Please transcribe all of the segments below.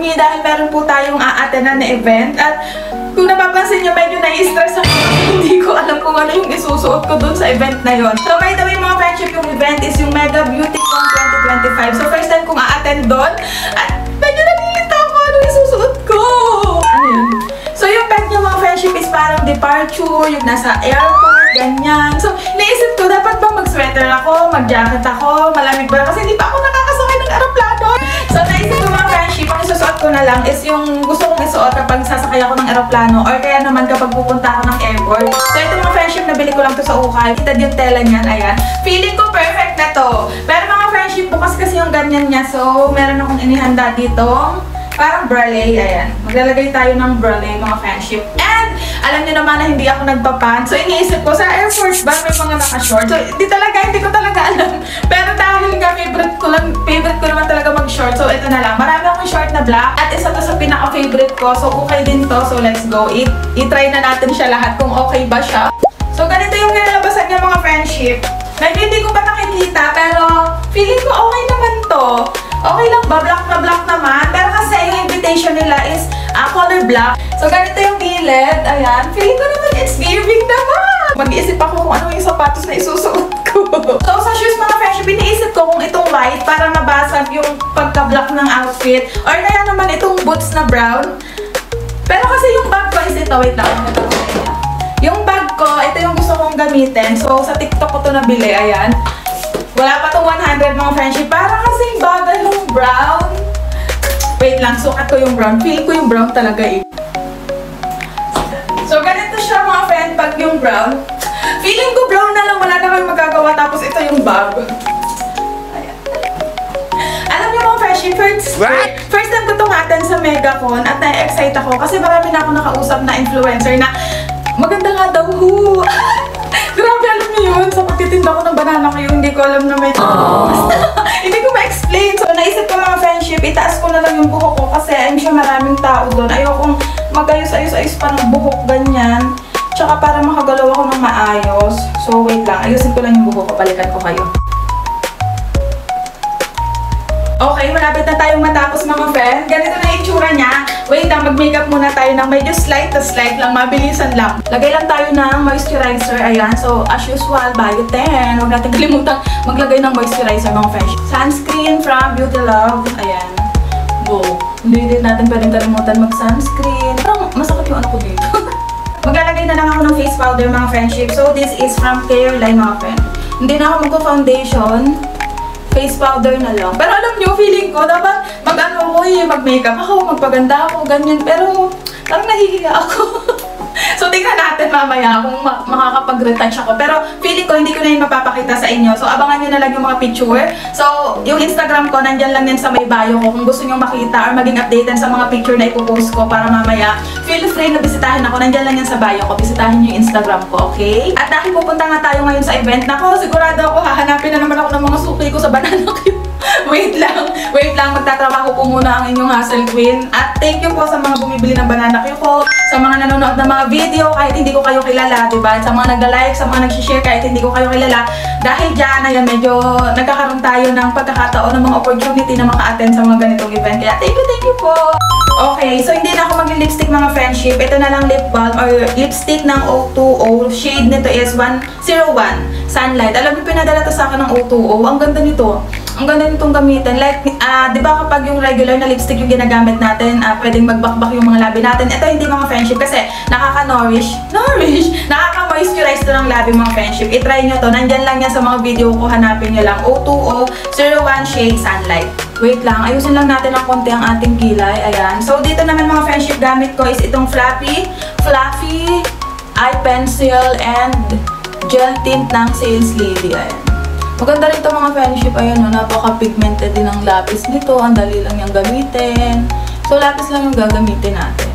me dahil meron po tayong a-attendan na event. At kung napapansin nyo, medyo nai-stress ako. Hindi ko alam kung ano yung isusuot ko dun sa event na yon. So by the way mga friendship, yung event is yung Mega Beautycon 2025. So first time kong a-attend dun. At medyo nalilito ako ano yung isusuot ko. Ano yun? So yung pet niya mga friendship is parang departure, yung nasa airport, ganyan. So naisip ko, dapat ba mag-sweater ako, mag-jacket ako, malamig ba? Kasi hindi pa ako nakakasakay ng aeroplano. So naisip ko mga friendship, ang isusuot ko na lang is yung gusto kong isuot kapag sasakay ako ng aeroplano or kaya naman kapag pupunta ako ng airport. So ito mga friendship, nabili ko lang to sa ukay. Kita yung tela niyan, ayan. Feeling ko perfect na to. Pero mga friendship, bukas kasi yung ganyan niya. So meron akong inihanda dito. Parang bralette, ayan. Maglalagay tayo ng bralette, mga friendship. And, alam niyo naman na hindi ako nagpapan. So, iniisip ko, sa airport ba may mga naka-short? So, hindi ko talaga alam. Pero dahil nga, favorite ko naman talaga mag-short. So, ito na lang. Marami akong short na black. At isa to sa pinaka-favorite ko. So, okay din to. So, let's go. I-try na natin siya lahat kung okay ba siya. So, ganito yung nilalabasan niya, mga friendship. Medyo hindi ko pa nakikita, pero feeling ko okay naman to. Okay lang ba? Black na black naman. Pero kasi yung invitation nila is color black. So, ganito yung gilid. Ayan. Feeling ko naman it's giving naman. Mag-iisip ako kung ano yung sapatos na isusuot ko. So, sa shoes mga friendship, iniisip ko kung itong white para mabasag yung pagka-black ng outfit. Or kaya naman itong boots na brown. Pero kasi yung bag ko is ito. Wait lang. Yung bag ko, ito yung gusto kong gamitin. So, sa TikTok ko ito nabili. Ayan. Wala pa itong 100 mga friendship. Parang kasing bagay yung brown. Wait lang, sukat ko yung brown. Feel ko yung brown talaga eh. So, ganito siya mga friend pag yung brown. Feeling ko brown na lang. Wala na kayong magagawa. Tapos ito yung bag. Ayan. Alam niyo mga friendship, first time ko itong attend sa Megacon at na-excite ako kasi marami na ako nakausap na influencer na maganda nga daw. Grabe, alam niyo yun. Sa pagtitinda ko ng banana kayo, hindi ko alam na may hindi ko ma-explain. So, naisip ko mga friendship, itaas ko na lang yung buhok ko kasi I'm sure maraming tao doon. Ayokong mag-ayos-ayos pa ng buhok ganyan. Tsaka para makagalaw ako ng maayos. So, wait lang. Ayusin ko lang yung buhok ko. Balikan ko kayo. Okay, malapit na tayong matapos mga friend. Ganito na yung itsura niya. Wait lang, mag-makeup muna tayo ng medyo slight lang, mabilisan lang. Lagay lang tayo ng moisturizer, ayan. So, as usual, Biotin. Huwag natin kalimutang maglagay ng moisturizer mga friend. Sunscreen from Beauty Love, ayan. Go. Hindi din natin pwedeng kalimutan mag-sunscreen. Parang masakit yung ano ko dito. Maglalagay na lang ako ng face powder mga friendship. So, this is from Careline mga friend. Hindi na ako magpo-foundation. Face powder na lang. Pero alam nyo, feeling ko, dapat mag-ano ko mag-makeup ako, magpaganda ako, ganyan. Pero, parang nahihiya ako. So, tingnan natin mamaya kung makakapag-retouch ako. Pero, feeling ko, hindi ko na yung mapapakita sa inyo. So, abangan nyo na lang yung mga picture. So, yung Instagram ko, nandyan lang yan sa may bio ko. Kung gusto nyo makita or maging updated sa mga picture na ipopost ko para mamaya, feel free na bisitahin ako. Nandyan lang yan sa bio ko. Bisitahin nyo yung Instagram ko, okay? At dahil pupunta nga tayo ngayon sa event, nako, sigurado ako, hahanapin na naman ako ng mga suki ko sa banana queue. Wait lang, magtatrabaho po muna ang inyong hustle queen. At thank you po sa mga bumibili ng banana queue ko, sa mga nanonood ng mga video kahit hindi ko kayo kilala, diba? Sa mga nagla-like, sa mga nag-share kahit hindi ko kayo kilala. Dahil dyan, ayan, medyo nagkakaroon tayo ng pagkakataon ng mga opportunity na maka-attend sa mga ganitong event. Kaya thank you po! Okay, so hindi na ako mag-lipstick mga friendship. Ito na lang lip balm or lipstick ng O2O. Shade nito is 101 Sunlight. Alam niyo, pinadala to sa akin ng O2O. Ang ganda nito. Ang ganda nitong gamitin. Like, di ba kapag yung regular na lipstick yung ginagamit natin, pwedeng magbakbak yung mga labi natin. Ito hindi mga friendship kasi nakaka-nourish, nakaka-moisturize to ng labi mga friendship. I-try nyo to. Nandyan lang yan sa mga video ko. Hanapin nyo lang. O2O 01 Shade Sunlight. Wait lang, ayusin lang natin ng konti ang ating kilay. Ayan. So, dito naman mga friendship, gamit ko is itong fluffy eye pencil and gel tint ng Sales Lady. Ayan. Maganda rin ito mga friendship. Ayan, no, napaka-pigmented din ang lapis nito. Ang dali lang yung gamitin. So, lapis lang yung gagamitin natin.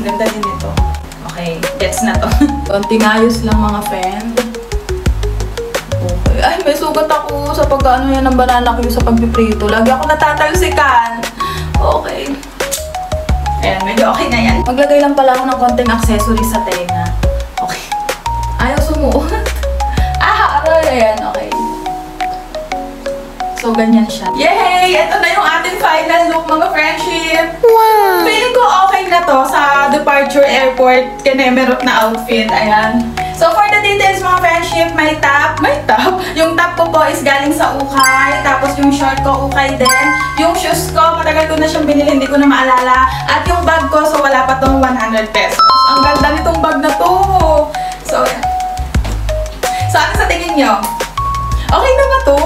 Ganda din ito. Okay, gets na to. Konting ayos lang mga friend. Ay, may sugat ako sa pag-ano yan ng banana queue sa pagpiprito. Lagi ako natatalsikan. Okay. Ayan, medyo okay na yan. Maglagay lang pala ako ng konting accessories sa tenga. Okay. Ayaw sumuot. Aray, ayan, okay. So, ganyan siya. Yay! Ito na yung ating final look, mga friendship. Wow! Feeling ko okay na to sa departure airport Kenemerot na outfit. Ayan. So, for the details, mga friendship, may top. Yung top ko po is galing sa Ukay. Tapos yung short ko, Ukay din. Yung shoes ko, matagal ko na siyang binili, hindi ko na maalala. At yung bag ko, so wala pa tong 100 pesos. Ang ganda nitong bag na to. So, ano sa tingin nyo? Okay na ba to?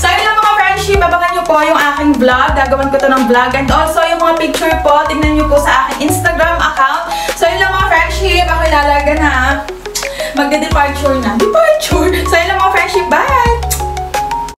So, yun lang mga friendship. Abangan nyo po yung aking vlog. Gagawin ko to ng vlog. And also, yung mga picture po, tingnan nyo po sa aking Instagram account. So, yun lang mga friendship. Ako ilalaga na. Magde-departure na. Departure! So, yun lang mga friendship. Bye!